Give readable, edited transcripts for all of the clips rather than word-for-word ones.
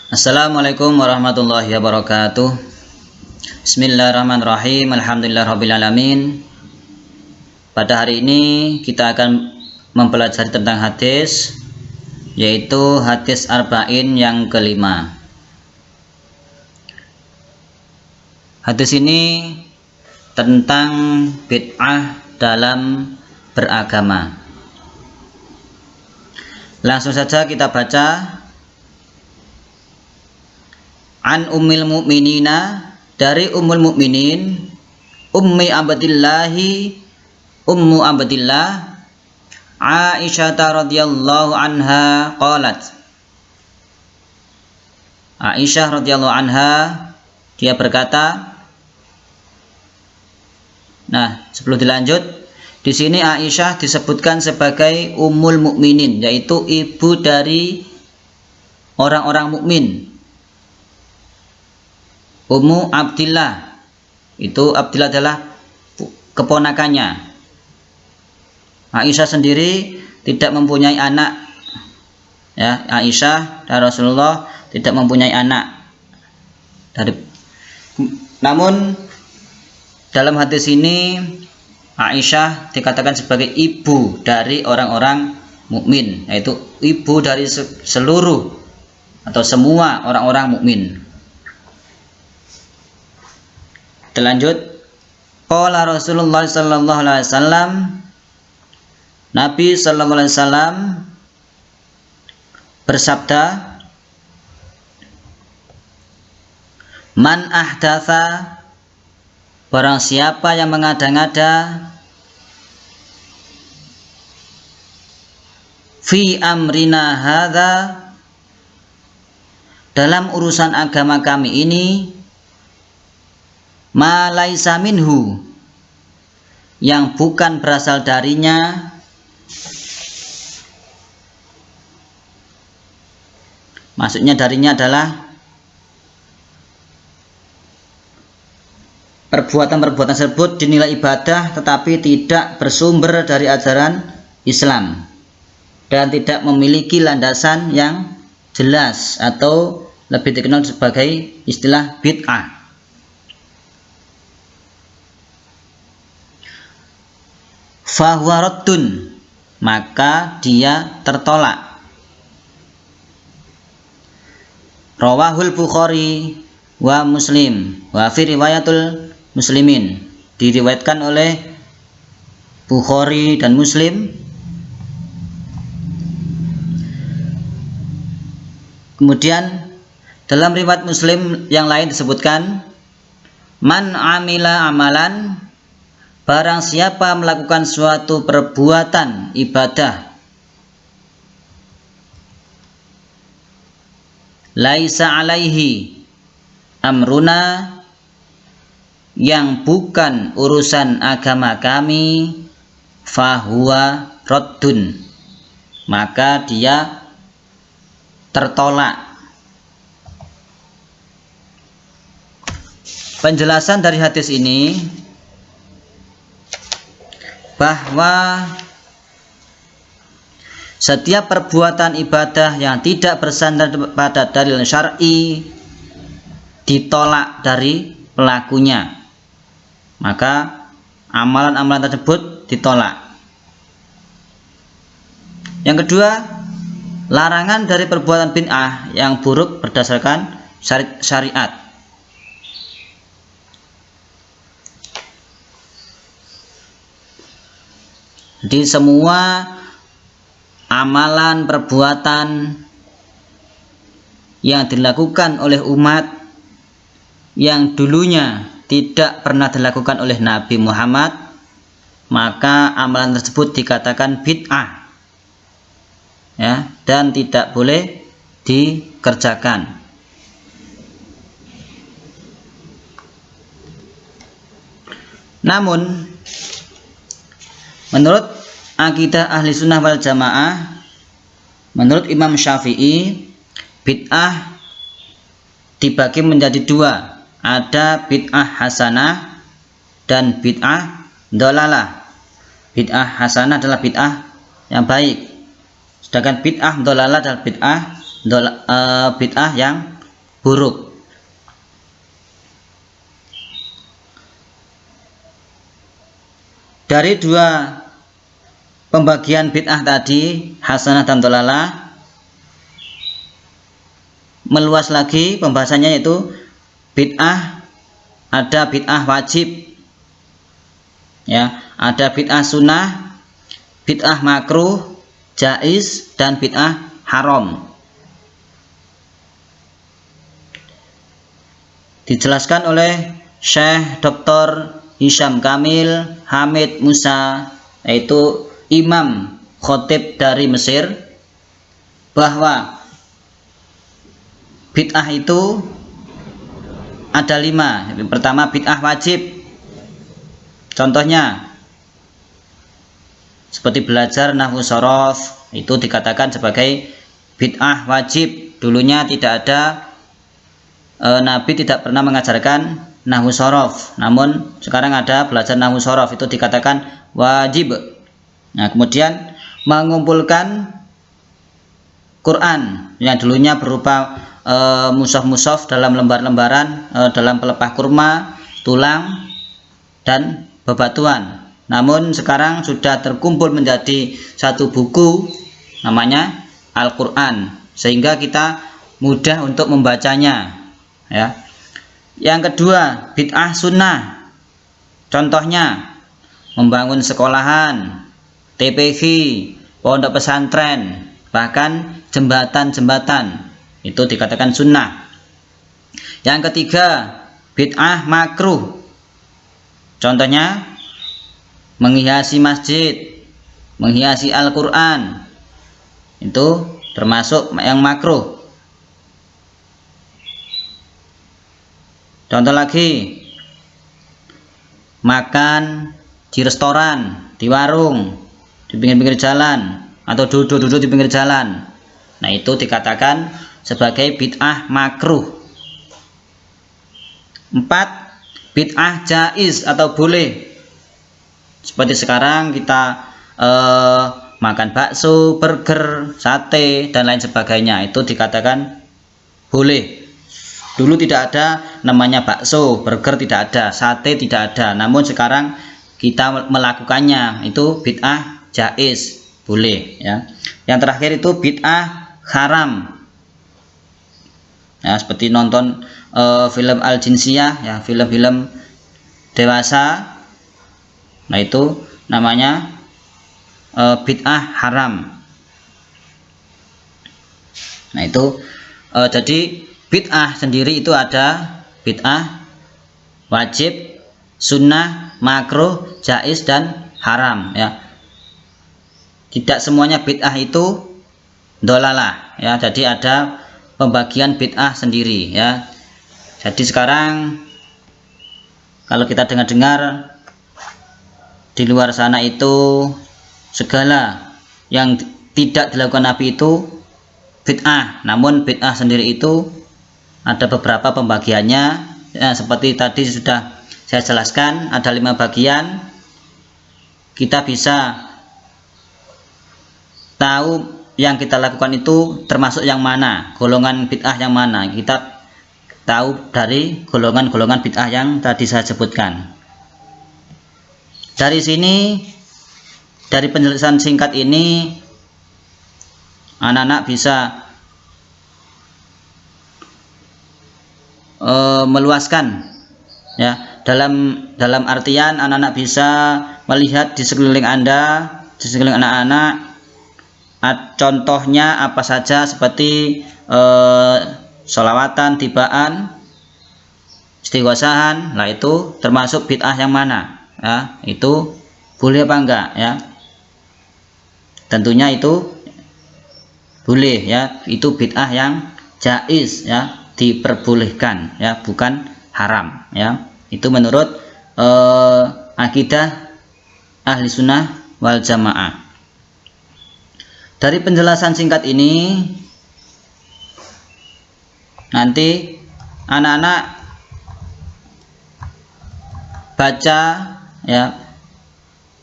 Assalamualaikum warahmatullahi wabarakatuh. Bismillahirrahmanirrahim. Alhamdulillahirrabbilalamin. Pada hari ini kita akan mempelajari tentang hadis, yaitu hadis arba'in yang kelima. Hadis ini tentang bid'ah dalam beragama. Langsung saja kita baca. An ummil mu'minina, dari ummul mu'minin ummi abdillahi ummu abdillah Aisyah radhiyallahu anha qalat. Aisyah radhiyallahu anha dia berkata. Nah, sebelum dilanjut, di sini Aisyah disebutkan sebagai ummul mukminin, yaitu ibu dari orang-orang mukmin. Ummu Abdillah, itu Abdillah adalah keponakannya. Aisyah sendiri tidak mempunyai anak. Ya, Aisyah dan Rasulullah tidak mempunyai anak. Namun dalam hadis ini Aisyah dikatakan sebagai ibu dari orang-orang mukmin, yaitu ibu dari seluruh atau semua orang-orang mukmin. Lanjut, qala Rasulullah sallallahu alaihi wasallam, Nabi sallallahu alaihi wasallam bersabda, man ahdatsa, barang siapa yang mengada-ngada, fi amrina hadza, dalam urusan agama kami ini, ma laisa minhu, yang bukan berasal darinya, maksudnya darinya adalah perbuatan-perbuatan tersebut dinilai ibadah tetapi tidak bersumber dari ajaran Islam dan tidak memiliki landasan yang jelas, atau lebih dikenal sebagai istilah bid'ah. Fahuwa raddun, maka dia tertolak. Rawahul Bukhari wa Muslim wa fi riwayatul Muslimin, diriwayatkan oleh Bukhari dan Muslim. Kemudian dalam riwayat Muslim yang lain disebutkan, man amila amalan, barang siapa melakukan suatu perbuatan ibadah, laisa alaihi amruna, yang bukan urusan agama kami, fahuwa raddun, maka dia tertolak. Penjelasan dari hadis ini bahwa setiap perbuatan ibadah yang tidak bersandar pada dalil syar'i ditolak dari pelakunya, maka amalan-amalan tersebut ditolak. Yang kedua, larangan dari perbuatan bid'ah yang buruk berdasarkan syariat. Di semua amalan perbuatan yang dilakukan oleh umat yang dulunya tidak pernah dilakukan oleh Nabi Muhammad, maka amalan tersebut dikatakan bid'ah, ya, dan tidak boleh dikerjakan. Namun menurut akidah ahli sunnah wal jamaah, menurut Imam Syafi'i, bid'ah dibagi menjadi dua. Ada bid'ah hasanah dan bid'ah dhalalah. Bid'ah hasanah adalah bid'ah yang baik, sedangkan bid'ah dhalalah adalah bid'ah yang buruk. Dari dua pembagian bid'ah tadi, hasanah dan dhalalah, meluas lagi pembahasannya, yaitu bid'ah, ada bid'ah wajib, ya, ada bid'ah sunnah, bid'ah makruh, jaiz, dan bid'ah haram. Dijelaskan oleh Syekh Dr. Hisham Kamil Hamid Musa, yaitu imam khotib dari Mesir, bahwa bid'ah itu ada 5. Pertama, bid'ah wajib. Contohnya seperti belajar nahwu shorof, itu dikatakan sebagai bid'ah wajib. Dulunya tidak ada, Nabi tidak pernah mengajarkan nahwu shorof, namun sekarang ada belajar nahwu shorof, itu dikatakan wajib. Nah, kemudian mengumpulkan Quran yang dulunya berupa mushaf-mushaf dalam lembar-lembaran, dalam pelepah kurma, tulang, dan bebatuan. Namun sekarang sudah terkumpul menjadi satu buku, namanya Al-Quran, sehingga kita mudah untuk membacanya, ya. Yang kedua, bid'ah sunnah. Contohnya membangun sekolahan, TPV, pondok pesantren, bahkan jembatan-jembatan, itu dikatakan sunnah. Yang ketiga, bid'ah makruh. Contohnya menghiasi masjid, menghiasi Al-Quran, itu termasuk yang makruh. Contoh lagi, makan di restoran, di warung, di pinggir-pinggir jalan, atau duduk-duduk di pinggir jalan. Nah, itu dikatakan sebagai bid'ah makruh. 4, bid'ah jaiz atau boleh. Seperti sekarang kita makan bakso, burger, sate, dan lain sebagainya, itu dikatakan boleh. Dulu tidak ada namanya bakso, burger tidak ada, sate tidak ada, namun sekarang kita melakukannya, itu bid'ah jaiz, boleh, ya. Yang terakhir itu bid'ah haram, ya, seperti nonton film al-jinsiyah, ya, film-film dewasa. Nah, itu namanya bid'ah haram. Nah, itu jadi bid'ah sendiri itu ada bid'ah wajib, sunnah, makruh, jaiz, dan haram, ya. Tidak semuanya bid'ah itu dhalalah, ya. Jadi ada pembagian bid'ah sendiri, ya. Jadi sekarang kalau kita dengar-dengar di luar sana itu segala yang tidak dilakukan Nabi itu bid'ah, namun bid'ah sendiri itu ada beberapa pembagiannya, ya, seperti tadi sudah saya jelaskan, ada 5 bagian. Kita bisa tahu yang kita lakukan itu termasuk yang mana, golongan bid'ah yang mana. Kita tahu dari golongan-golongan bid'ah yang tadi saya sebutkan. Dari sini, dari penjelasan singkat ini, anak-anak bisa meluaskan, ya, dalam artian anak-anak bisa melihat di sekeliling Anda, di sekeliling anak-anak, contohnya apa saja, seperti sholawatan, tibaan, istighosahan. Nah, itu termasuk bid'ah yang mana, ya, itu boleh apa enggak, ya. Tentunya itu boleh, ya, itu bid'ah yang jaiz, ya, diperbolehkan, ya, bukan haram, ya. Itu menurut akidah ahli sunnah wal jamaah. Dari penjelasan singkat ini, nanti anak-anak baca, ya,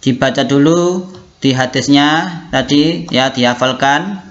dibaca dulu di hadisnya tadi, ya, dihafalkan,